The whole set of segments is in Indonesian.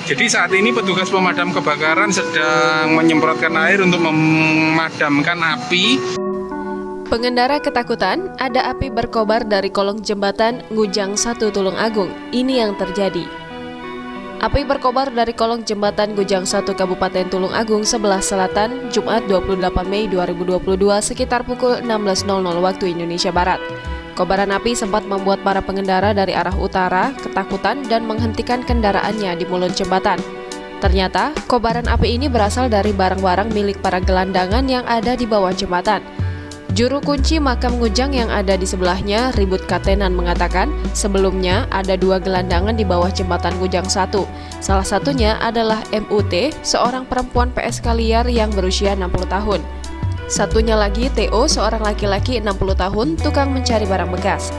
Jadi saat ini petugas pemadam kebakaran sedang menyemprotkan air untuk memadamkan api. Pengendara ketakutan, ada api berkobar dari kolong jembatan Ngujang 1 Tulungagung. Ini yang terjadi. Api berkobar dari kolong jembatan Ngujang 1 Kabupaten Tulungagung sebelah selatan, Jumat 28 Mei 2022 sekitar pukul 16.00 waktu Indonesia Barat. Kobaran api sempat membuat para pengendara dari arah utara ketakutan dan menghentikan kendaraannya di mulut jembatan. Ternyata, kobaran api ini berasal dari barang-barang milik para gelandangan yang ada di bawah jembatan. Juru kunci makam Ngujang yang ada di sebelahnya, Ribut Katenan, mengatakan sebelumnya ada 2 gelandangan di bawah jembatan Ngujang 1. Salah satunya adalah MUT, seorang perempuan PSK liar yang berusia 60 tahun. Satunya lagi TO, seorang laki-laki 60 tahun, tukang mencari barang bekas.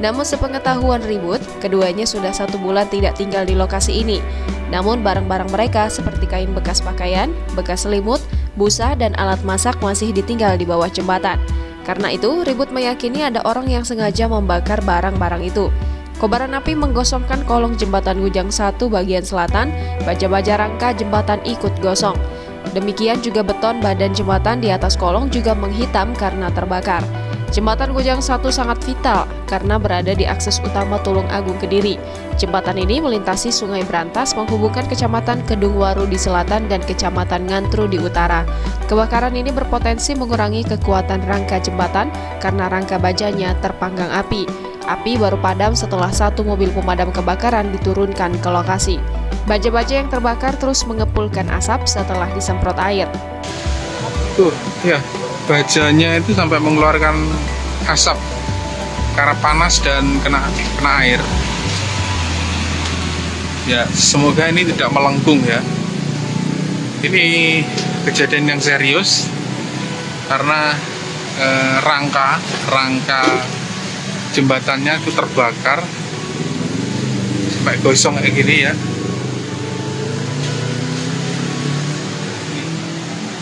Namun sepengetahuan Ribut, keduanya sudah 1 bulan tidak tinggal di lokasi ini. Namun barang-barang mereka seperti kain bekas pakaian, bekas selimut, busa, dan alat masak masih ditinggal di bawah jembatan. Karena itu, Ribut meyakini ada orang yang sengaja membakar barang-barang itu. Kobaran api menggosongkan kolong jembatan Ngujang 1 bagian selatan, baja-baja rangka jembatan ikut gosong. Demikian juga beton badan jembatan di atas kolong juga menghitam karena terbakar. Jembatan Ngujang 1 sangat vital karena berada di akses utama Tulungagung Kediri. Jembatan ini melintasi Sungai Brantas menghubungkan Kecamatan Kedungwaru di selatan dan Kecamatan Ngantru di utara. Kebakaran ini berpotensi mengurangi kekuatan rangka jembatan karena rangka bajanya terpanggang api. Api baru padam setelah 1 mobil pemadam kebakaran diturunkan ke lokasi. Baja-baja yang terbakar terus mengepulkan asap setelah disemprot air. Tuh, ya, bajanya itu sampai mengeluarkan asap karena panas dan kena air. Ya, semoga ini tidak melengkung ya. Ini kejadian yang serius karena rangka jembatannya itu terbakar sampai gosong kayak gini ya.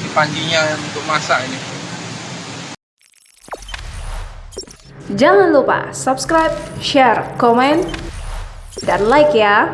Ini panjinya untuk masak ini. Jangan lupa subscribe, share, komen, dan like ya.